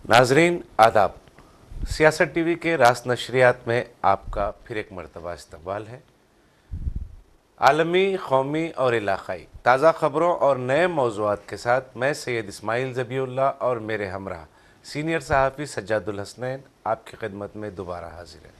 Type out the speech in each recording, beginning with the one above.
नाजरीन आदाब, सियासत टीवी के रास नशरियात में आपका फिर एक मरतबा इस्तकबाल है। आलमी, कौमी और इलाक़ाई ताज़ा ख़बरों और नए मौज़ूआत के साथ मैं सैयद इस्माइल ज़बीउल्लाह और मेरे हमरा सीनियर सहाफ़ी सज्जादुल हसनैन आपकी खिदमत में दोबारा हाजिर है।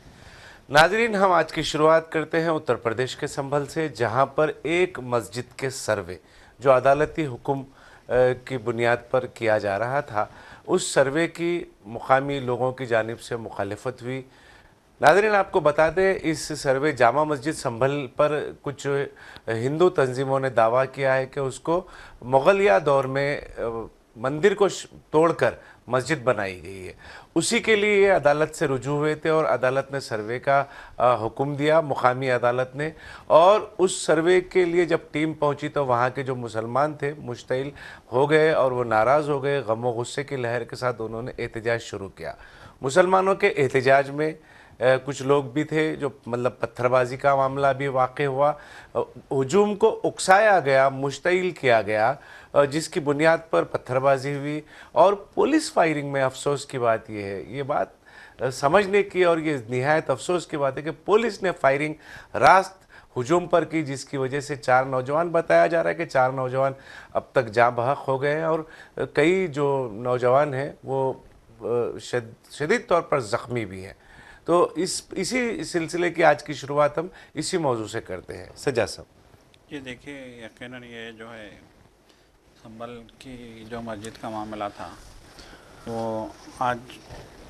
नाजरीन, हम आज की शुरुआत करते हैं उत्तर प्रदेश के संभल से, जहाँ पर एक मस्जिद के सर्वे जो अदालती हुक्म की बुनियाद पर किया जा रहा था, उस सर्वे की मुकामी लोगों की जानिब से मुखालिफत हुई। नाज़रीन, आपको बता दें, इस सर्वे जामा मस्जिद संभल पर कुछ हिंदू तंजीमों ने दावा किया है कि उसको मुग़लिया दौर में मंदिर को तोड़कर मस्जिद बनाई गई है। उसी के लिए ये अदालत से रुजू हुए थे और अदालत ने सर्वे का हुक्म दिया, मुकामी अदालत ने। और उस सर्वे के लिए जब टीम पहुंची तो वहाँ के जो मुसलमान थे मुश्तइल हो गए और वो नाराज़ हो गए। गम व गुस्से की लहर के साथ उन्होंने एहतजाज शुरू किया। मुसलमानों के एहतजाज में कुछ लोग भी थे, जो मतलब पत्थरबाजी का मामला भी वाक़ हुआ। हुजूम को उकसाया गया, मुश्तइल किया गया, जिसकी बुनियाद पर पत्थरबाजी हुई और पुलिस फायरिंग में अफसोस की बात यह है, ये बात समझने की और ये निहायत अफसोस की बात है कि पुलिस ने फायरिंग रास्त हुजूम पर की, जिसकी वजह से 4 नौजवान, बताया जा रहा है कि 4 नौजवान अब तक जाँ बहक हो गए हैं और कई जो नौजवान हैं वो शदीद तौर पर ज़ख्मी भी हैं। तो इसी सिलसिले की आज की शुरुआत हम इसी मौजू से करते हैं। सजा साहब ये देखिए, यकीनन ये जो है संभल की जो मस्जिद का मामला था वो आज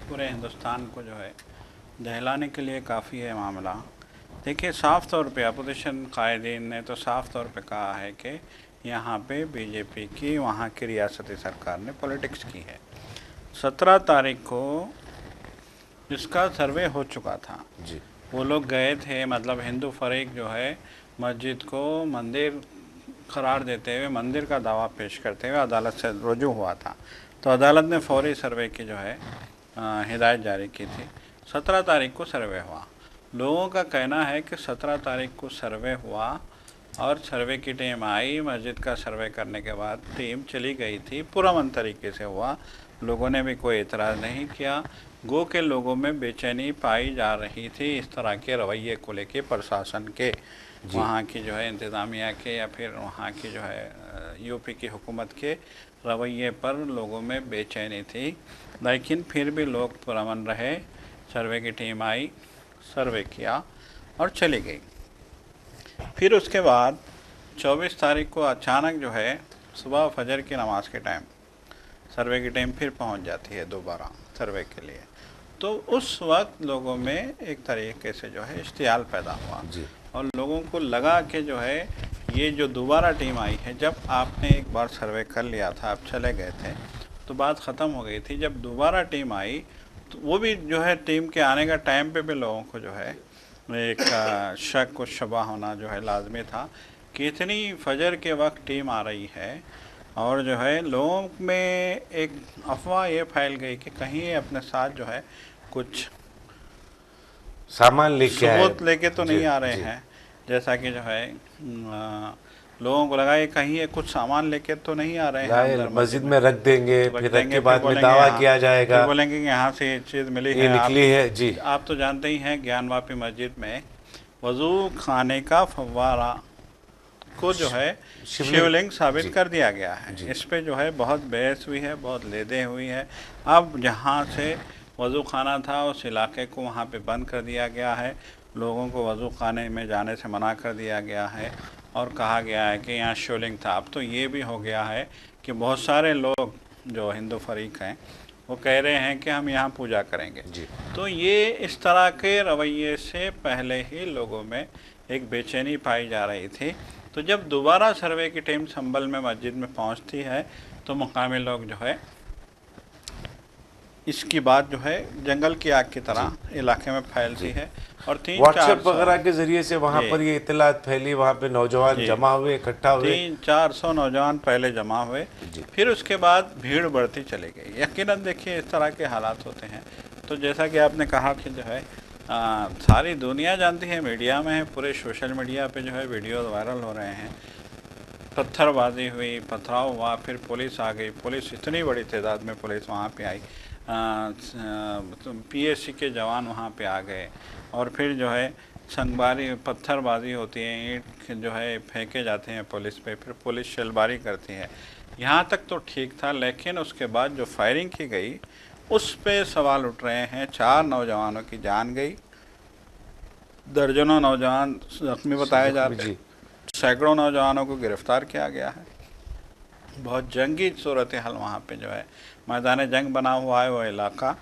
पूरे हिंदुस्तान को जो है दहलाने के लिए काफ़ी है मामला। देखिए, साफ़ तौर पे अपोजिशन कायदीन ने तो साफ़ तौर पे कहा है कि यहाँ पे बीजेपी की वहाँ की रियासती सरकार ने पॉलिटिक्स की है। 17 तारीख को इसका सर्वे हो चुका था जी, वो लोग गए थे, मतलब हिंदू फरीक जो है मस्जिद को मंदिर करार देते हुए, मंदिर का दावा पेश करते हुए अदालत से रुजू हुआ था। तो अदालत ने फौरी सर्वे की जो है हिदायत जारी की थी। 17 तारीख को सर्वे हुआ। लोगों का कहना है कि 17 तारीख को सर्वे हुआ और सर्वे की टीम आई, मस्जिद का सर्वे करने के बाद टीम चली गई थी, पुरअमन तरीके से हुआ, लोगों ने भी कोई एतराज़ नहीं किया। गो के लोगों में बेचैनी पाई जा रही थी इस तरह के रवैये को लेके, प्रशासन के, वहाँ की जो है इंतज़ामिया के या फिर वहाँ की जो है यूपी की हुकूमत के रवैये पर लोगों में बेचैनी थी। लेकिन फिर भी लोग पुरअमन रहे। सर्वे की टीम आई, सर्वे किया और चली गई। फिर उसके बाद 24 तारीख को अचानक जो है सुबह फजर की नमाज के टाइम सर्वे की टीम फिर पहुंच जाती है दोबारा सर्वे के लिए। तो उस वक्त लोगों में एक तरीके से जो है इश्तियाल पैदा हुआ और लोगों को लगा कि जो है ये जो दोबारा टीम आई है, जब आपने एक बार सर्वे कर लिया था, आप चले गए थे तो बात ख़त्म हो गई थी। जब दोबारा टीम आई तो वो भी जो है टीम के आने का टाइम पे भी लोगों को जो है एक शक और शबा होना जो है लाजमी था कि इतनी फजर के वक्त टीम आ रही है। और जो है लोगों में एक अफवाह ये फैल गई कि कहीं ये अपने साथ जो है कुछ सामान लेके तो नहीं आ रहे हैं, जैसा कि जो है लोगों को लगा ये कहीं ये कुछ सामान लेके तो नहीं आ रहे हैं, मस्जिद में रख देंगे, फिर रख के बाद में दावा किया जाएगा, बोलेंगे कि यहाँ से ये चीज़ मिली ये है, निकली है। जी, आप तो जानते ही हैं ज्ञानवापी मस्जिद में वज़ू खाने का फव्वारा को जो है शिवलिंग साबित कर दिया गया है। इस पे जो है बहुत बहस हुई है, बहुत लेदे हुई है। अब जहाँ से वज़ू खाना था उस इलाके को वहाँ पे बंद कर दिया गया है, लोगों को वज़ू खाने में जाने से मना कर दिया गया है और कहा गया है कि यहाँ शिवलिंग था। अब तो ये भी हो गया है कि बहुत सारे लोग जो हिंदू फरीक हैं वो कह रहे हैं कि हम यहाँ पूजा करेंगे। तो ये इस तरह के रवैये से पहले ही लोगों में एक बेचैनी पाई जा रही थी। तो जब दोबारा सर्वे की टीम संभल में मस्जिद में पहुंचती है तो मुकामी लोग जो है इसकी बात जो है जंगल की आग की तरह इलाके में फैलती है और 300-400 वगैरह के जरिए से वहाँ पर ये इत्तलात फैली, वहाँ पे नौजवान जमा हुए, इकट्ठा हुए, 300-400 नौजवान पहले जमा हुए। फिर उसके बाद भीड़ बढ़ती चली गई। यकीनन देखिए इस तरह के हालात होते हैं, तो जैसा कि आपने कहा कि जो है सारी दुनिया जानती है, मीडिया में है, पूरे सोशल मीडिया पे जो है वीडियो वायरल हो रहे हैं। पत्थरबाजी हुई, पथराव हुआ, फिर पुलिस आ गई, पुलिस इतनी बड़ी तादाद में पुलिस वहाँ पे आई, पीएससी के जवान वहाँ पे आ गए, और फिर जो है संगबारी पत्थरबाजी होती है, ईंट जो है फेंके जाते हैं पुलिस पे, फिर पुलिस शेलबारी करती है। यहाँ तक तो ठीक था, लेकिन उसके बाद जो फायरिंग की गई उस पे सवाल उठ रहे हैं। 4 नौजवानों की जान गई, दर्जनों नौजवान जख्मी बताए जा रहे हैं, सैकड़ों नौजवानों को गिरफ्तार किया गया है। बहुत जंगी सूरत हाल वहाँ पे जो है मैदान जंग बना हुआ है वो इलाका।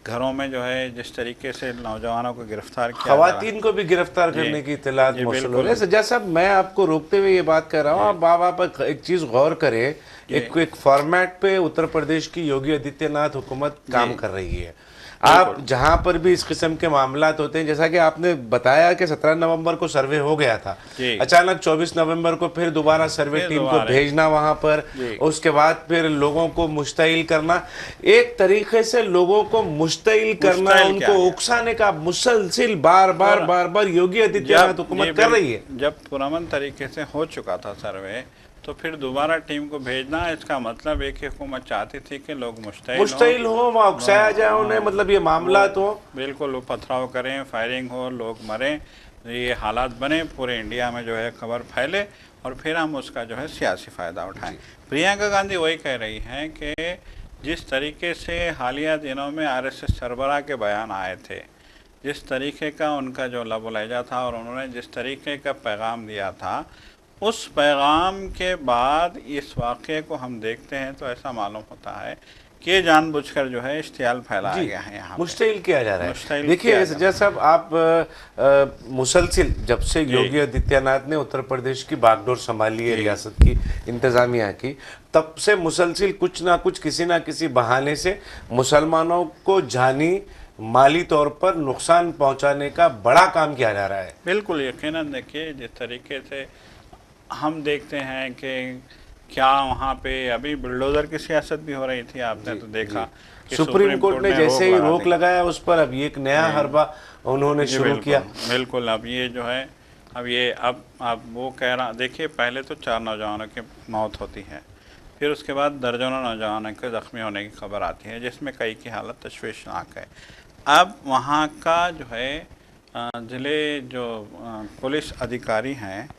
घरों में जो है जिस तरीके से नौजवानों को गिरफ्तार किया जा रहा है, खवातीन को भी गिरफ्तार करने की इत्तलात जी, मौसूल हो बिल्कुल। रही है। सज्जाद साहब, मैं आपको रोकते हुए ये बात कर रहा हूँ, आप एक चीज गौर करें, एक फॉर्मेट पे उत्तर प्रदेश की योगी आदित्यनाथ हुकूमत काम कर रही है। आप जहां पर भी इस किस्म के मामलात होते हैं, जैसा कि आपने बताया कि 17 नवंबर को सर्वे हो गया था, अचानक 24 नवंबर को फिर दोबारा सर्वे टीम को भेजना वहां पर, उसके बाद फिर लोगों को मुश्तइल करना, एक तरीके से लोगों को मुश्तइल करना, उनको उकसाने का मुसलसिल बार बार योगी आदित्यनाथ हुकूमत कर रही है। जब पुरअमन तरीके से हो चुका था सर्वे, तो फिर दोबारा टीम को भेजना, इसका मतलब एक हुकूमत चाहती थी कि लोग मुश्तइल हो, वहाँ उकसाया जाए उन्हें, मतलब ये मामला तो बिल्कुल वो पथराव करें, फायरिंग हो, लोग मरें, ये हालात बने, पूरे इंडिया में जो है खबर फैले, और फिर हम उसका जो है सियासी फ़ायदा उठाएं। प्रियंका गांधी वही कह रही हैं कि जिस तरीके से हालिया दिनों में RSS सरबराह के बयान आए थे, जिस तरीके का उनका जो लहजा था, और उन्होंने जिस तरीके का पैगाम दिया था, उस पैगाम के बाद इस वाक़े को हम देखते हैं तो ऐसा मालूम होता है कि जानबूझकर जो है इश्तियाल फैलाया गया है, यहाँ मुश्तइल किया जा रहा है। देखिए सज्जाद साहब, आप मुसलसिल जब से योगी आदित्यनाथ ने उत्तर प्रदेश की बागडोर संभाली है, रियासत की इंतजामिया की, तब से मुसलसिल कुछ ना कुछ किसी ना किसी बहाने से मुसलमानों को जानी माली तौर पर नुकसान पहुंचाने का बड़ा काम किया जा रहा है। बिल्कुल यकीनन। देखिए जिस तरीके से हम देखते हैं कि क्या वहाँ पे अभी बुलडोज़र की सियासत भी हो रही थी, आपने तो देखा कि सुप्रीम कोर्ट ने जैसे ही रोक लगाया उस पर अब एक नया हरबा उन्होंने शुरू किया। बिल्कुल। अब ये जो है अब वो कह रहा, देखिए पहले तो 4 नौजवानों की मौत होती है, फिर उसके बाद दर्जनों नौजवानों के ज़ख्मी होने की खबर आती है, जिसमें कई की हालत तशवीशनाक है। अब वहाँ का जो है ज़िले जो पुलिस अधिकारी हैं,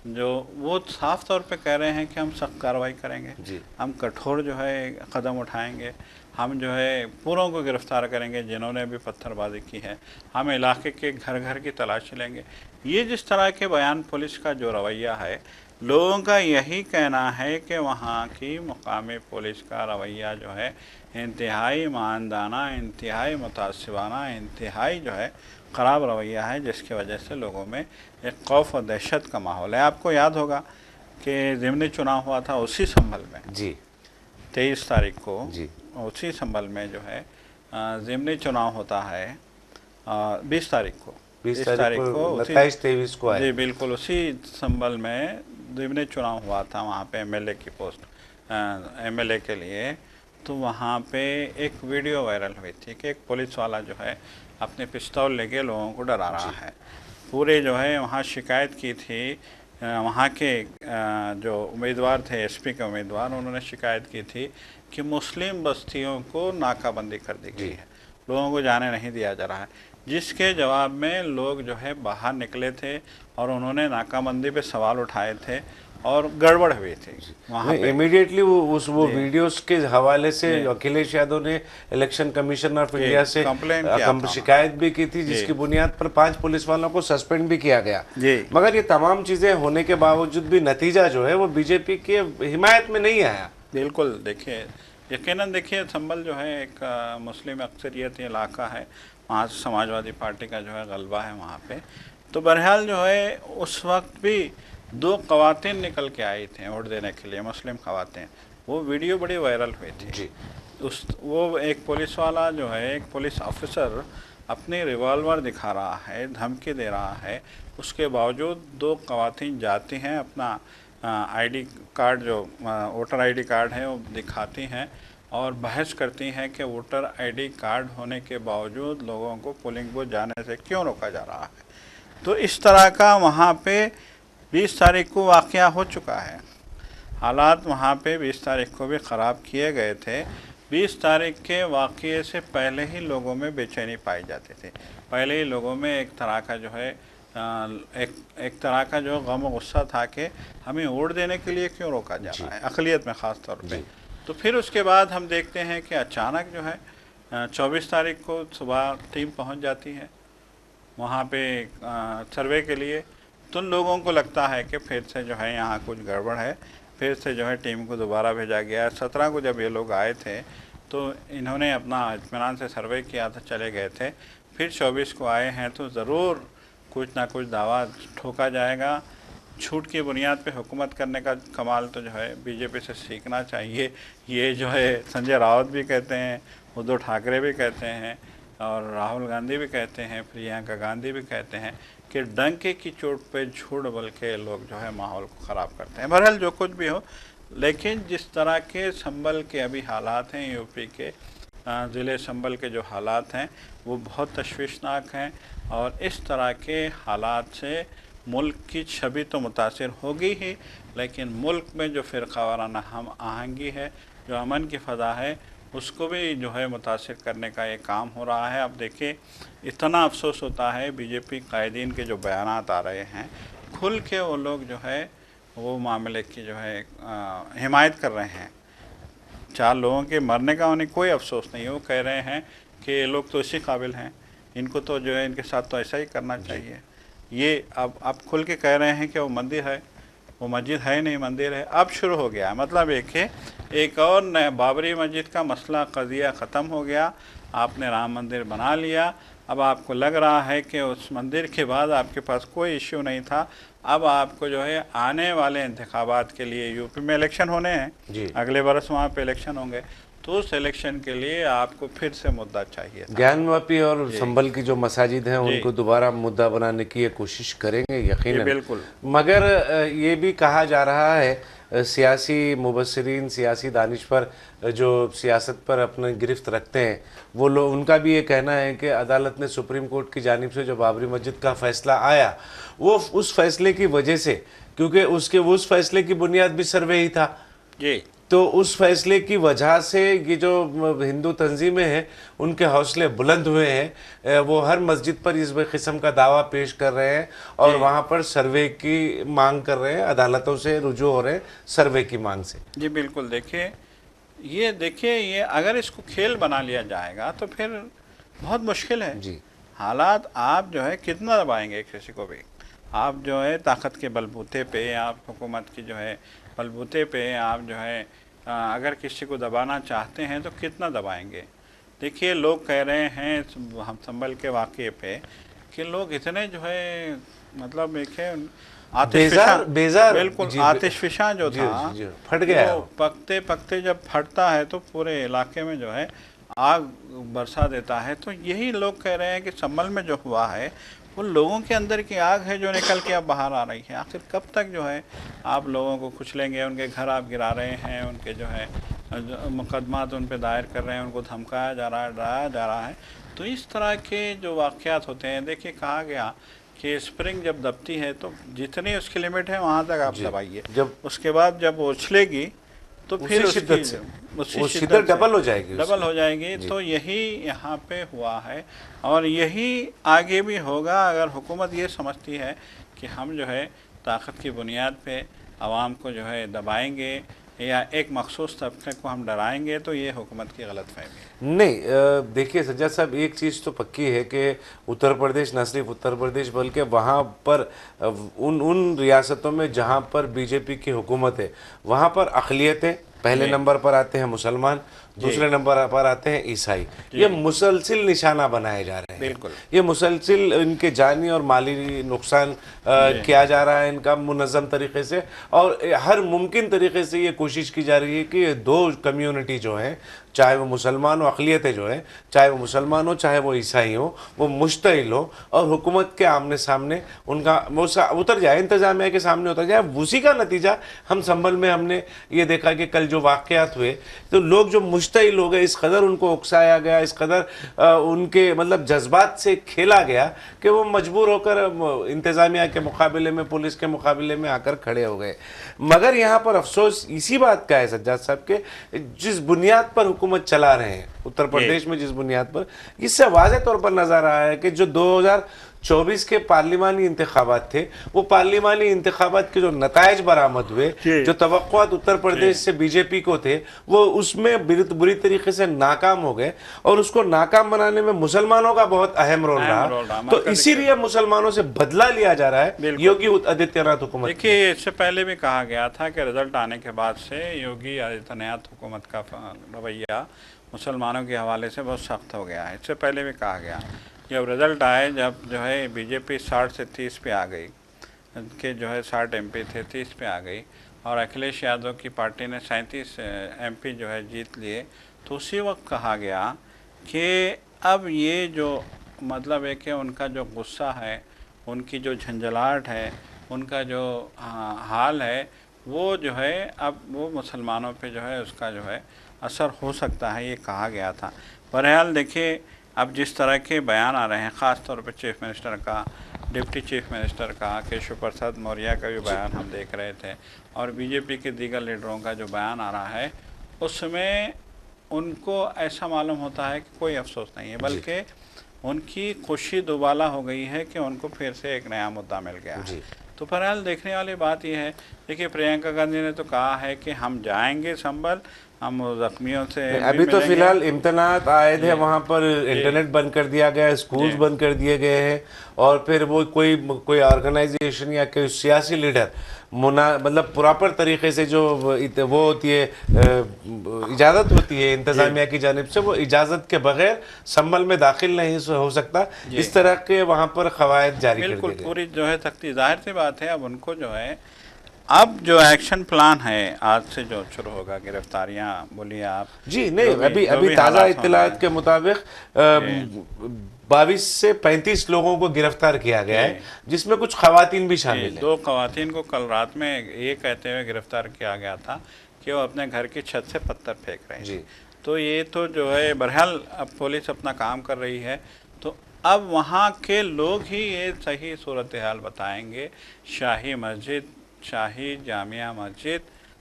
जो वो साफ तौर पे कह रहे हैं कि हम सख्त कार्रवाई करेंगे, हम कठोर जो है कदम उठाएंगे, हम जो है पूरों को गिरफ्तार करेंगे जिन्होंने भी पत्थरबाजी की है, हम इलाके के घर घर की तलाशी लेंगे। ये जिस तरह के बयान पुलिस का जो रवैया है, लोगों का यही कहना है कि वहाँ की मुकामी पुलिस का रवैया जो है इंतहाई मानदाना, इंतहाई मुतासिबाना, इंतहाई जो है ख़राब रवैया है, जिसकी वजह से लोगों में एक खौफ और दहशत का माहौल है। आपको याद होगा कि ज़िमनी चुनाव हुआ था उसी संभल में, 23 तारीख को उसी संभल में जो है ज़िमनी चुनाव होता है, 20 तारीख को 23 को जी बिल्कुल, उसी संभल में ज़िमनी चुनाव हुआ था। वहाँ पे MLA की पोस्ट, MLA के लिए, तो वहाँ पे एक वीडियो वायरल हुई थी कि एक पुलिस वाला जो है अपने पिस्तौल लेके लोगों को डरा रहा है। पूरे जो है वहाँ शिकायत की थी, वहाँ के जो उम्मीदवार थे, SP के उम्मीदवार, उन्होंने शिकायत की थी कि मुस्लिम बस्तियों को नाकाबंदी कर दी गई है, लोगों को जाने नहीं दिया जा रहा है, जिसके जवाब में लोग जो है बाहर निकले थे और उन्होंने नाकाबंदी पे सवाल उठाए थे और गड़बड़ हुई थी वहाँ पे। इमीडिएटली वो वीडियोस के हवाले से अखिलेश यादव ने इलेक्शन कमीशन ऑफ इंडिया से शिकायत भी की थी, जिसकी बुनियाद पर 5 पुलिस वालों को सस्पेंड भी किया गया। मगर ये तमाम चीजें होने के बावजूद भी नतीजा जो है वो बीजेपी के हिमायत में नहीं आया। बिल्कुल। देखिए यकीनन, देखिए संभल जो है एक मुस्लिम अक्सरियत इलाका है, वहाँ से समाजवादी पार्टी का जो है गलबा है वहाँ पे। तो बहरहाल जो है उस वक्त भी 2 ख़वातीन निकल के आई थी वोट देने के लिए, मुस्लिम ख़वातीन, वो वीडियो बड़ी वायरल हुई थी। वो एक पुलिस वाला जो है, एक पुलिस ऑफिसर अपनी रिवॉल्वर दिखा रहा है, धमकी दे रहा है, उसके बावजूद 2 ख़वातीन जाती हैं, अपना ID कार्ड जो वोटर ID कार्ड है वो दिखाती हैं और बहस करती हैं कि वोटर आईडी कार्ड होने के बावजूद लोगों को पोलिंग बूथ जाने से क्यों रोका जा रहा है। तो इस तरह का वहाँ पे 20 तारीख को वाक़या हो चुका है। हालात वहाँ पे 20 तारीख को भी ख़राब किए गए थे। 20 तारीख के वाक़ये से पहले ही लोगों में बेचैनी पाई जाती थी। पहले ही लोगों में एक तरह का जो है एक तरह का जो गम और गुस्सा था कि हमें वोट देने के लिए क्यों रोका जा रहा है, अक़लियत में ख़ास तौर पे। तो फिर उसके बाद हम देखते हैं कि अचानक जो है 24 तारीख को सुबह टीम पहुंच जाती है वहाँ पे सर्वे के लिए। तो लोगों को लगता है कि फिर से जो है यहाँ कुछ गड़बड़ है, फिर से जो है टीम को दोबारा भेजा गया। 17 को जब ये लोग आए थे तो इन्होंने अपना इत्मीनान से सर्वे किया था, चले गए थे। फिर 24 को आए हैं तो ज़रूर कुछ ना कुछ दावा ठोका जाएगा। छूट की बुनियाद पे हुकूमत करने का कमाल तो जो है बीजेपी से सीखना चाहिए। ये जो है संजय राउत भी कहते हैं, उद्धव ठाकरे भी कहते हैं और राहुल गांधी भी कहते हैं, प्रियंका गांधी भी कहते हैं कि डंके की चोट पे झूठ बोल के लोग जो है माहौल को ख़राब करते हैं। बहरहाल जो कुछ भी हो, लेकिन जिस तरह के संभल के अभी हालात हैं, यूपी के ज़िले संभल के जो हालात हैं वो बहुत तशवीशनाक हैं और इस तरह के हालात से मुल्क की छवि तो मुतासिर होगी ही, लेकिन मुल्क में जो फ़िरक़ावाराना हम आहंगी है, जो अमन की फ़ज़ा है, उसको भी जो है मुतासिर करने का ये काम हो रहा है। अब देखिए इतना अफसोस होता है बीजेपी कायदीन के जो बयानात आ रहे हैं, खुल के वो लोग जो है वो मामले की जो है हिमायत कर रहे हैं। 4 लोगों के मरने का उन्हें कोई अफसोस नहीं है। वो कह रहे हैं कि ये लोग तो इसी काबिल हैं, इनको तो जो है इनके साथ तो ऐसा ही करना चाहिए। ये अब खुल के कह रहे हैं कि वो मंदिर है, वो मस्जिद है नहीं, मंदिर है। अब शुरू हो गया है, मतलब एक और नया बाबरी मस्जिद का मसला कज़िया ख़त्म हो गया। आपने राम मंदिर बना लिया, अब आपको लग रहा है कि उस मंदिर के बाद आपके पास कोई इश्यू नहीं था। अब आपको जो है आने वाले इंतखाबात के लिए, यूपी में इलेक्शन होने हैं, अगले बरस वहाँ पे इलेक्शन होंगे, तो उस इलेक्शन के लिए आपको फिर से मुद्दा चाहिए था। ज्ञानवापी और संभल की जो मसाजिद हैं उनको दोबारा मुद्दा बनाने की ये कोशिश करेंगे यकीनन। बिल्कुल। मगर ये भी कहा जा रहा है सियासी मुबस्सिरीन, सियासी दानिशवर जो सियासत पर अपने गिरफ्त रखते हैं, वो लोग, उनका भी ये कहना है कि अदालत ने सुप्रीम कोर्ट की जानिब से जो बाबरी मस्जिद का फ़ैसला आया, वो उस फैसले की वजह से, क्योंकि उस फैसले की बुनियाद भी सर्वे ही था जी, तो उस फैसले की वजह से ये जो हिंदू तंजीमें हैं उनके हौसले बुलंद हुए हैं। वो हर मस्जिद पर इस किस्म का दावा पेश कर रहे हैं और वहाँ पर सर्वे की मांग कर रहे हैं, अदालतों से रुजू हो रहे हैं सर्वे की मांग से। जी बिल्कुल। देखिए ये अगर इसको खेल बना लिया जाएगा तो फिर बहुत मुश्किल है जी। हालात आप जो है कितना दबाएंगे किसी को भी, आप जो है ताकत के बलबूते पे, आप हुकूमत की जो है बलबूते पे आप जो है अगर किसी को दबाना चाहते हैं तो कितना दबाएंगे। देखिए लोग कह रहे हैं हम संभल के वाक़ये पे कि लोग इतने जो है मतलब देखे बेजार बिल्कुल आतिशफिशा जो था फट गया, वो पकते पकते जब फटता है तो पूरे इलाके में जो है आग बरसा देता है। तो यही लोग कह रहे हैं कि संभल में जो हुआ है वो लोगों के अंदर की आग है जो निकल के अब बाहर आ रही है। आखिर कब तक जो है आप लोगों को कुचलेंगे, उनके घर आप गिरा रहे हैं, उनके जो है मुकदमात उन पे दायर कर रहे हैं, उनको धमकाया जा रहा है, डराया जा रहा है। तो इस तरह के जो वाक़यात होते हैं, देखिए कहा गया कि स्प्रिंग जब दबती है तो जितनी उसकी लिमिट है वहाँ तक आप दबाइए, जब उसके बाद जब उछलेगी तो फिर उसकी शिद्दत डबल हो जाएगी। तो यही यहाँ पे हुआ है और यही आगे भी होगा। अगर हुकूमत ये समझती है कि हम जो है ताकत की बुनियाद पे आवाम को जो है दबाएंगे या एक मखसूस तबके को हम डराएंगे, तो ये हुकूमत की गलतफहमी है। नहीं, देखिए सज्जाद साहब, एक चीज़ तो पक्की है कि उत्तर प्रदेश, न सिर्फ उत्तर प्रदेश बल्कि वहाँ पर उन रियासतों में जहाँ पर बीजेपी की हुकूमत है वहाँ पर अक़लियतें पहले नंबर पर आते हैं, मुसलमान दूसरे नंबर पर आते हैं ईसाई। ये मुसलसिल निशाना बनाए जा रहे हैं। बिल्कुल, ये मुसलसिल इनके जानी और माली नुकसान किया जा रहा है इनका मुनज़्ज़म तरीके से, और हर मुमकिन तरीके से ये कोशिश की जा रही है कि ये दो कम्युनिटी जो हैं, चाहे वो मुसलमान हो, अक़लियतें जो हैं, चाहे वो मुसलमान हो चाहे वो ईसाई हो, वो मुश्तइल हो और हुकूमत के आमने सामने उनका वो उतर जाए, इंतज़ामिया के सामने उतर जाए। उसी का नतीजा हम संभल में हमने ये देखा कि कल जो वाक़यात हुए तो लोग जो मुश्तिल हो गए, इस कदर उनको उकसाया गया, इस कदर उनके मतलब जज्बात से खेला गया कि वो मजबूर होकर इंतज़ामिया के मुकाबले में, पुलिस के मुकाबले में आकर खड़े हो गए। मगर यहाँ पर अफसोस इसी बात का है सज्जाद साहब के जिस बुनियाद पर हुकूमत चला रहे हैं उत्तर प्रदेश में, जिस बुनियाद पर, इससे वाज़ेह तौर पर नजर आया है कि जो 2024 के पार्लिमानी इंतखाबात थे, वो पार्लिमानी इंतखाबात के जो नतायज बरामद हुए, जो तवक्कुआत उत्तर प्रदेश से बीजेपी को थे, वो उसमें बुरी तरीके से नाकाम हो गए और उसको नाकाम बनाने में मुसलमानों का बहुत अहम रोल रहा। तो इसीलिए मुसलमानों से बदला लिया जा रहा है योगी आदित्यनाथ हुकूमत। देखिए, इससे पहले भी कहा गया था कि रिजल्ट आने के बाद से योगी आदित्यनाथ हुकूमत का रवैया मुसलमानों के हवाले से बहुत सख्त हो गया है। इससे पहले भी कहा गया, जब रिज़ल्ट आए, जब जो है बीजेपी 60 से 30 पे आ गई, के जो है 60 एमपी थे 30 पे आ गई और अखिलेश यादव की पार्टी ने 37 एमपी जो है जीत लिए, तो उसी वक्त कहा गया कि अब ये जो मतलब है कि उनका जो गुस्सा है, उनकी जो झंझलाहट है, उनका जो हाल है, वो जो है अब वो मुसलमानों पे जो है उसका जो है असर हो सकता है, ये कहा गया था। बहरहाल देखिए, अब जिस तरह के बयान आ रहे हैं, ख़ास तौर पर चीफ मिनिस्टर का, डिप्टी चीफ मिनिस्टर का, केशव प्रसाद मौर्य का भी बयान हम देख रहे थे, और बीजेपी के दीगर लीडरों का जो बयान आ रहा है, उसमें उनको ऐसा मालूम होता है कि कोई अफसोस नहीं है, बल्कि उनकी खुशी दुबाला हो गई है कि उनको फिर से एक नया मुद्दा मिल गया है। तो बहरहाल देखने वाली बात यह है, देखिए प्रियंका गांधी ने तो कहा है कि हम जाएंगे संभल, हम जख्मियों से अभी तो फिलहाल इम्तनात आए थे, वहाँ पर इंटरनेट बंद कर दिया गया है, स्कूल्स बंद कर दिए गए हैं, और फिर वो कोई ऑर्गेनाइजेशन या कोई सियासी लीडर मतलब प्रॉपर तरीके से जो वो होती है, इजाज़त होती है इंतज़ामिया की जानिब से, वो इजाज़त के बगैर संभल में दाखिल नहीं हो सकता, इस तरह के वहाँ पर कवायद जारी कर दिए गए। बिल्कुल पूरी जो है सख्ती, जाहिर सी बात है। अब उनको जो है, अब जो एक्शन प्लान है आज से जो शुरू होगा, गिरफ्तारियां बोलिए आप जी, नहीं अभी ताज़ा इत्तलात के मुताबिक 22 से 35 लोगों को गिरफ्तार किया गया है, जिसमें कुछ खवातीन भी शामिल हैं। 2 खवातीन को कल रात में ये कहते हुए गिरफ्तार किया गया था कि वो अपने घर की छत से पत्थर फेंक रहे हैं। तो ये तो जो है, बहरहाल अब पुलिस अपना काम कर रही है, तो अब वहाँ के लोग ही ये सही सूरत हाल बताएंगे। शाही मस्जिद, शाही जामिया मस्जिद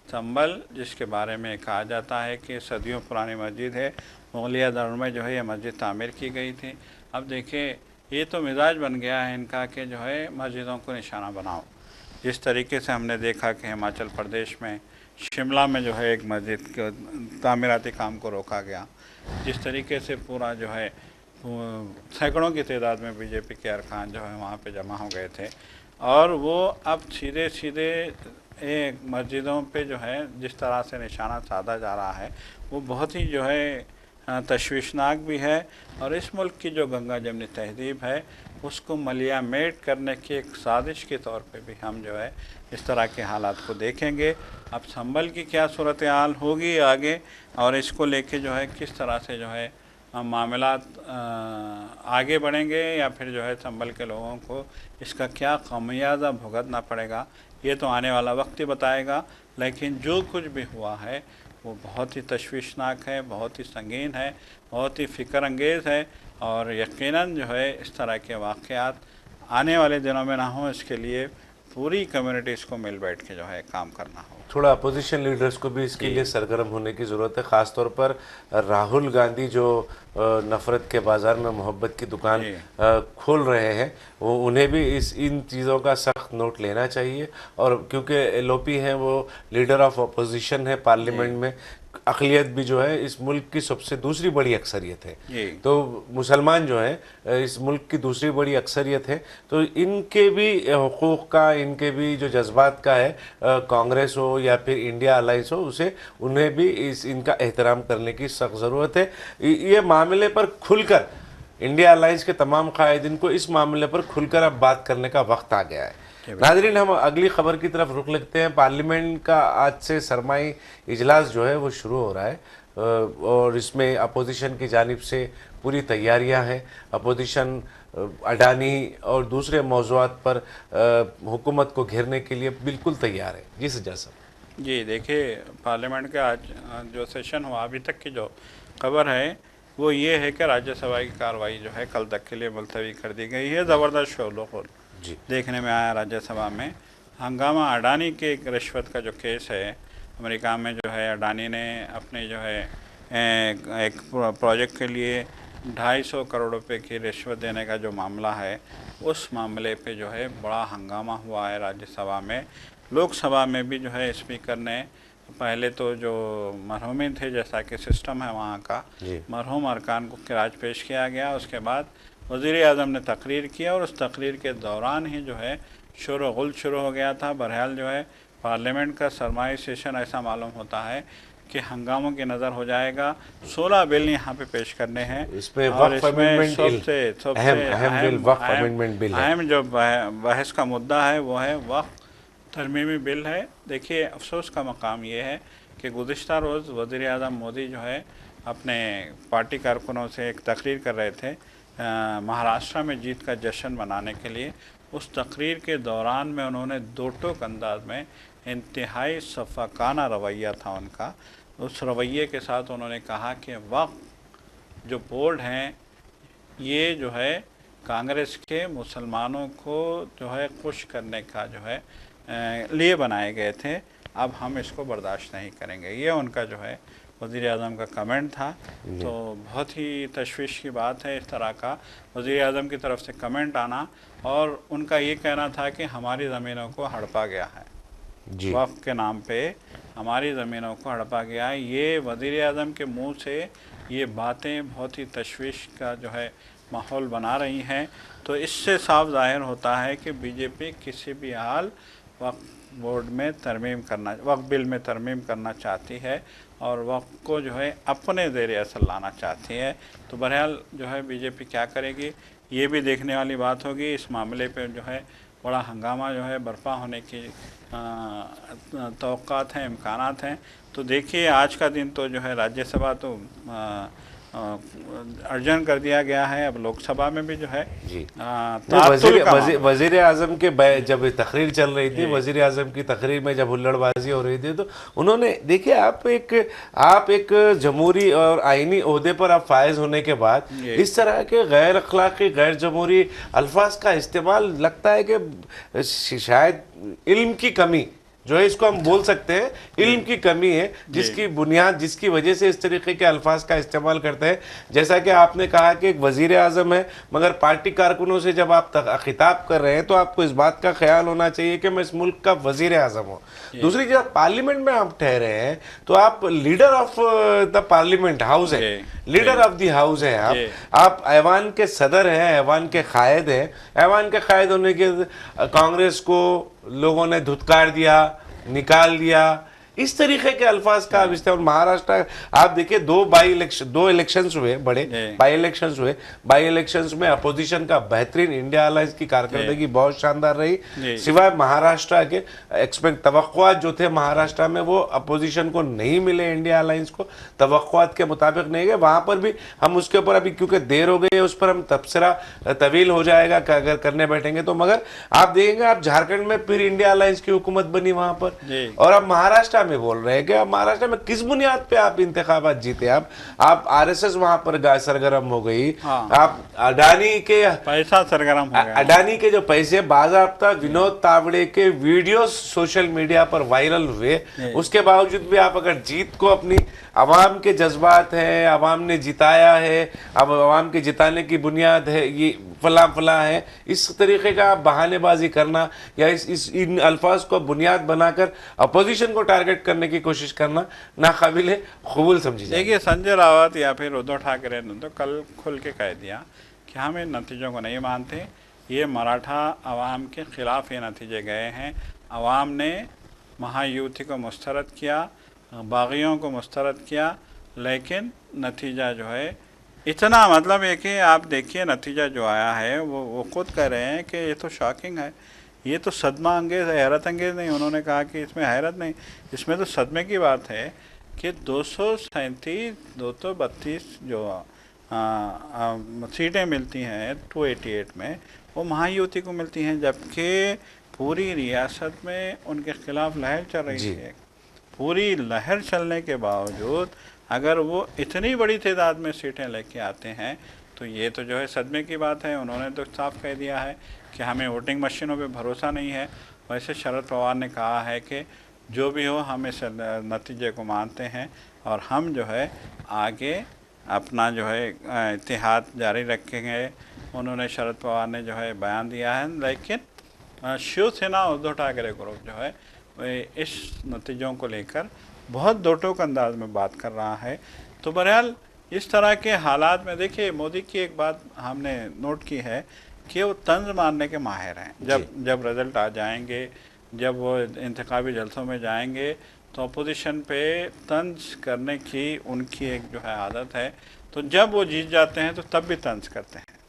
संभल, जिसके बारे में कहा जाता है कि सदियों पुरानी मस्जिद है, मुगलिया दौर में जो है ये मस्जिद तामीर की गई थी। अब देखिए, ये तो मिजाज बन गया है इनका कि जो है मस्जिदों को निशाना बनाओ। जिस तरीके से हमने देखा कि हिमाचल प्रदेश में शिमला में जो है एक मस्जिद के तामीराती काम को रोका गया, जिस तरीके से पूरा जो है सैकड़ों की तादाद में बीजेपी के अरकान जो है वहाँ पे जमा हो गए थे, और वो अब सीधे सीधे एक मस्जिदों पे जो है जिस तरह से निशाना साधा जा रहा है, वो बहुत ही जो है तशवीशनाक भी है। और इस मुल्क की जो गंगा जमनी तहजीब है, उसको मलियामेट करने की एक साजिश के तौर पे भी हम जो है इस तरह के हालात को देखेंगे। अब संभल की क्या सूरत हाल होगी आगे, और इसको लेके जो है किस तरह से जो है मामलात आगे बढ़ेंगे, या फिर जो है संभल के लोगों को इसका क्या खमियाजा भुगतना पड़ेगा, ये तो आने वाला वक्त ही बताएगा। लेकिन जो कुछ भी हुआ है वो बहुत ही तशवीशनाक है, बहुत ही संगीन है, बहुत ही फ़िक्र अंगेज़ है, और यकीनन जो है इस तरह के वाक़यात आने वाले दिनों में ना हो, इसके लिए पूरी कम्युनिटीज़ को मिल बैठ के जो है काम करना हो। थोड़ा अपोजिशन लीडर्स को भी इसके लिए सरगर्म होने की ज़रूरत है, ख़ास तौर पर राहुल गांधी जो नफ़रत के बाज़ार में मोहब्बत की दुकान खोल रहे हैं, वो उन्हें भी इन चीज़ों का सख्त नोट लेना चाहिए। और क्योंकि एलओपी हैं, वो लीडर ऑफ अपोजिशन है पार्लियामेंट में, अक़लियत भी जो है इस मुल्क की सबसे दूसरी बड़ी अक्सरियत है, तो मुसलमान जो है इस मुल्क की दूसरी बड़ी अक्सरियत है, तो इनके भी हुकूक़ का, इनके भी जो जज्बात का है, कांग्रेस हो या फिर इंडिया अलायंस हो, उसे उन्हें भी इनका एहतराम करने की सख्त ज़रूरत है। ये मामले पर खुलकर इंडिया अलायंस के तमाम कायदीन को इस मामले पर खुलकर अब बात करने का वक्त आ गया है। नाज़रीन, हम अगली खबर की तरफ रुख लेते हैं। पार्लियामेंट का आज से सरमाई इजलास जो है वो शुरू हो रहा है, और इसमें अपोजिशन की जानिब से पूरी तैयारियां हैं। अपोजिशन अडानी और दूसरे मौज़ूआत पर हुकूमत को घेरने के लिए बिल्कुल तैयार है। जी सज्जाद साहब। जी देखिए, पार्लियामेंट का आज जो सेशन हुआ, अभी तक की जो खबर है वो ये है कि राज्यसभा की कार्रवाई जो है कल तक के लिए मुलतवी कर दी गई है। ज़बरदस्त शोरगुल जी देखने में आया राज्यसभा में। हंगामा अडानी के एक रिश्वत का जो केस है अमेरिका में, जो है अडानी ने अपने जो है एक प्रोजेक्ट के लिए 250 करोड़ रुपए की रिश्वत देने का जो मामला है, उस मामले पे जो है बड़ा हंगामा हुआ है राज्यसभा में। लोकसभा में भी जो है स्पीकर ने पहले तो जो मरहूमिन थे, जैसा कि सिस्टम है वहाँ का, जी मरहूम अरकान को खिराज पेश किया गया। उसके बाद वज़ीर आज़म ने तकरीर किया और उस तकरीर के दौरान ही जो है शोर व गुल शुरू हो गया था। बहरहाल जो है पार्लियामेंट का सरमाई सेशन ऐसा मालूम होता है कि हंगामों की नज़र हो जाएगा। 16 बिल यहाँ पे पेश करने हैं इसमें और वक्फ इसमें अमेंडमेंट सबसे सबसे अहम बिल वक्फ अमेंडमेंट बिल है। अहम जो बहस का मुद्दा है वो है वक्फ तरमीमी बिल है। देखिए, अफसोस का मकाम ये है कि गुज़िश्ता रोज़ वज़ीर आज़म मोदी जो है अपने पार्टी कारकुनों से एक तकरीर कर रहे थे महाराष्ट्र में जीत का जश्न मनाने के लिए। उस तकरीर के दौरान में उन्होंने दो टोक अंदाज में इंतहाई सफ़ाकाना रवैया था उनका। उस रवैये के साथ उन्होंने कहा कि वक्फ जो बोर्ड हैं ये जो है कांग्रेस के मुसलमानों को जो है खुश करने का जो है लिए बनाए गए थे, अब हम इसको बर्दाश्त नहीं करेंगे। ये उनका जो है वज़ीर आज़म का कमेंट था। तो बहुत ही तशवीश की बात है इस तरह का वज़ीर आज़म की तरफ से कमेंट आना। और उनका ये कहना था कि हमारी ज़मीनों को हड़पा गया है, जी वक्फ के नाम पे हमारी ज़मीनों को हड़पा गया है। ये वज़ीर आज़म के मुंह से ये बातें बहुत ही तशवीश का जो है माहौल बना रही हैं। तो इससे साफ ज़ाहिर होता है कि बीजेपी किसी भी हाल वक्फ बोर्ड में तरमीम करना, वक्फ बिल में तरमीम करना चाहती है और वक्फ को जो है अपने ज़ेर असर लाना चाहती है। तो बहरहाल जो है बीजेपी क्या करेगी ये भी देखने वाली बात होगी। इस मामले पे जो है बड़ा हंगामा जो है बर्पा होने की तौक़ात हैं, इम्कानात हैं। तो देखिए, आज का दिन तो जो है राज्यसभा तो अर्जन कर दिया गया है। अब लोकसभा में भी जो है जी वज़ीर आज़म के जब तकरीर चल रही थी, वज़ीर आज़म की तकरीर में जब हुल्लड़बाजी हो रही थी, तो उन्होंने देखिए, आप एक जमहूरी और आईनी ओहदे पर आप फायज होने के बाद इस तरह के गैर अखलाकी गैर जमहूरी अल्फाज का इस्तेमाल, लगता है कि शायद इल्म की कमी जो है, इसको हम बोल सकते हैं इल्म की कमी है, जिसकी बुनियाद, जिसकी वजह से इस तरीके के अल्फाज का इस्तेमाल करते हैं। जैसा कि आपने कहा कि एक वज़ीर आज़म है, मगर पार्टी कारकुनों से जब आप खिताब कर रहे हैं तो आपको इस बात का ख्याल होना चाहिए कि मैं इस मुल्क का वज़ीर आज़म हूँ। दूसरी, जब पार्लियामेंट में आप ठहरे हैं तो आप leader of the parliament house है, लीडर ऑफ द हाउस है आप ऐवान के सदर हैं, ऐवान के कायद हैं। ऐवान के कायद होने के कांग्रेस को लोगों ने धुतकार दिया, निकाल दिया, इस तरीके के अल्फाज का इस्तेमाल। महाराष्ट्र आप देखिए, दो इलेक्शंस हुए, बड़े बाई इलेक्शंस में अपोजिशन का बेहतरीन, इंडिया अलायंस की कारकर्दगी बहुत शानदार रही। सिवाय महाराष्ट्र के तवक्कुआत जो थे महाराष्ट्र में, वो अपोजिशन को नहीं मिले, इंडिया अलायंस को तवक्कुआत के मुताबिक नहीं गए। वहां पर भी हम उसके ऊपर अभी क्योंकि देर हो गई है, उस पर हम तबसरा तवील हो जाएगा अगर करने बैठेंगे तो। मगर आप देखेंगे, आप झारखंड में फिर इंडिया अलायंस की हुकूमत बनी वहां पर, और अब महाराष्ट्र में बोल रहे हैं कि अब महाराष्ट्र में किस बुनियाद पे आप इंतखाबात जीते। आप आरएसएस वहां पर सरगर्म हो गई। आप अडानी के पैसा सरगर्म हो गया। अडानी के जो पैसे बाज़ाब्ता विनोद तावड़े के वीडियो सोशल मीडिया पर वायरल हुए, उसके बावजूद भी आप अगर जीत को अपनी अवाम के जज्बात हैं, अवाम ने जिताया है, अब अवाम के जिताने की बुनियाद है ये फला है, इस तरीके का आप बहानेबाजी करना या इन अल्फाज को बुनियाद बनाकर अपोजिशन को टारगेट करने की कोशिश करना नाकाबिल कबूल समझी जाए। देखिए, संजय रावत या फिर उद्धव ठाकरे ने तो कल खुल के कह दिया कि हम इन नतीजों को नहीं मानते, ये मराठा अवाम के ख़िलाफ़ ये नतीजे गए हैं। अवाम ने महायुति को मुस्तरद किया, बागियों को मुस्तरद किया, लेकिन नतीजा जो है इतना, मतलब है कि आप देखिए नतीजा जो आया है वो खुद कह रहे हैं कि ये तो शॉकिंग है, ये तो सदमा अंगेज़ है, हैरत अंगेज़ नहीं। उन्होंने कहा कि इसमें हैरत नहीं, इसमें तो सदमे की बात है कि 232 जो सीटें मिलती हैं 288 में, वो महायुति को मिलती हैं, जबकि पूरी रियासत में उनके खिलाफ लहर चल रही है। पूरी लहर चलने के बावजूद अगर वो इतनी बड़ी तादाद में सीटें लेके आते हैं तो ये तो जो है सदमे की बात है। उन्होंने तो साफ कह दिया है कि हमें वोटिंग मशीनों पे भरोसा नहीं है। वैसे शरद पवार ने कहा है कि जो भी हो हम इस नतीजे को मानते हैं और हम जो है आगे अपना जो है इत्तेहाद जारी रखेंगे। उन्होंने शरद पवार ने जो है बयान दिया है, लेकिन शिवसेना उद्धव ठाकरे ग्रुप जो है इस नतीजों को लेकर बहुत दो टोक अंदाज में बात कर रहा है। तो बहरहाल इस तरह के हालात में देखिए मोदी की एक बात हमने नोट की है कि वो तंज मारने के माहिर हैं। जब रिजल्ट आ जाएंगे, जब वो इंतखाबी जलसों में जाएंगे तो अपोजिशन पे तंज करने की उनकी एक जो है आदत है। तो जब वो जीत जाते हैं तो तब भी तंज करते हैं।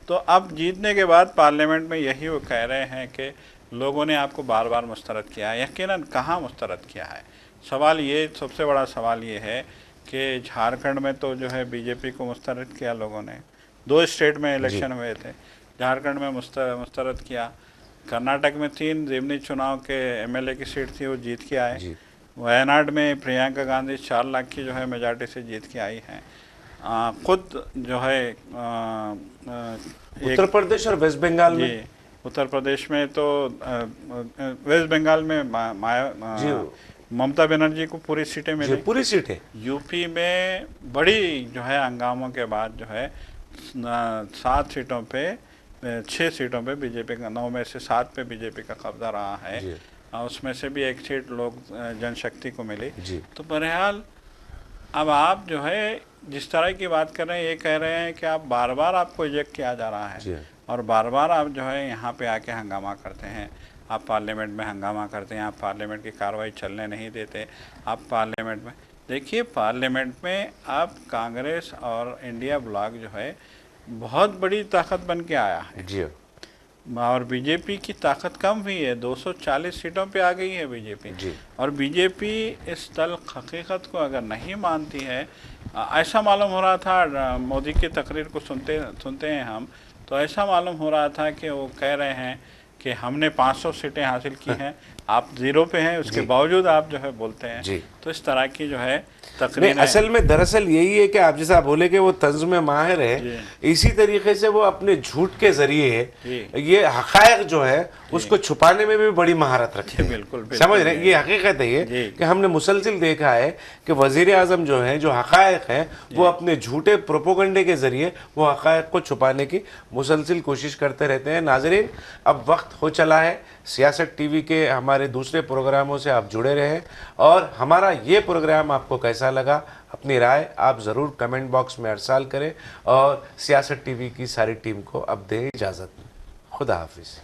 तो अब जीतने के बाद पार्लियामेंट में यही वो कह रहे हैं कि लोगों ने आपको बार बार मुस्तरद किया है। यकीनन कहाँ मुस्तरद किया है। सवाल ये, सबसे बड़ा सवाल ये है कि झारखंड में तो जो है बीजेपी को मुस्तरद किया लोगों ने। 2 स्टेट में इलेक्शन हुए थे, झारखंड में मुस्तरद किया। कर्नाटक में 3 ज़िमनी चुनाव के एमएलए की सीट थी, वो जीत के आए। वायनाड में प्रियंका गांधी 4 लाख की जो है मेजॉरिटी से जीत के आई हैं। खुद जो है उत्तर प्रदेश और वेस्ट बंगाल में, उत्तर प्रदेश में तो वेस्ट बंगाल में ममता बनर्जी को पूरी सीटें मिली, पूरी सीटें। यूपी में बड़ी जो है हंगामों के बाद जो है 7 सीटों पे 6 सीटों पे बीजेपी का, 9 में से 7 पे बीजेपी का कब्जा रहा है। उसमें से भी 1 सीट लोक जनशक्ति को मिली। तो बहरहाल अब आप जो है जिस तरह की बात कर रहे हैं, ये कह रहे हैं कि आप बार बार आपको इजेक्ट किया जा रहा है और बार बार आप जो है यहाँ पे आके हंगामा करते हैं। आप पार्लियामेंट में हंगामा करते हैं, आप पार्लियामेंट की कार्रवाई चलने नहीं देते। आप पार्लियामेंट में देखिए, पार्लियामेंट में अब कांग्रेस और इंडिया ब्लॉक जो है बहुत बड़ी ताकत बन के आया है और बीजेपी की ताकत कम हुई है। 240 सीटों पे आ गई है बीजेपी। और बीजेपी इस तल हकीकत को अगर नहीं मानती है, ऐसा मालूम हो रहा था मोदी की तकरीर को सुनते हैं हम, तो ऐसा मालूम हो रहा था कि वो कह रहे हैं कि हमने 500 सीटें हासिल की हैं, आप 0 पे हैं, उसके बावजूद आप जो है बोलते हैं। तो इस तरह की जो है तकरीर, असल में दरअसल यही है कि आप जैसा बोले कि वो तंज में माहिर है, इसी तरीके से वो अपने झूठ के जरिए ये हकायक जो है उसको छुपाने में भी बड़ी महारत रखते हैं। बिल्कुल समझ रहे हैं, ये हकीकत है ये कि हमने मुसलसिल देखा है कि वजीर आजम जो है, जो हकायक है, वो अपने झूठे प्रोपोगंडे के जरिए वो हकायक को छुपाने की मुसलसिल कोशिश करते रहते हैं। नाजरीन, अब वक्त हो चला है सियासत टीवी के हमारे दूसरे प्रोग्रामों से आप जुड़े रहें और हमारा ये प्रोग्राम आपको कैसा लगा, अपनी राय आप ज़रूर कमेंट बॉक्स में अरसाल करें और सियासत टीवी की सारी टीम को अब दें इजाज़त। खुदा हाफिज़।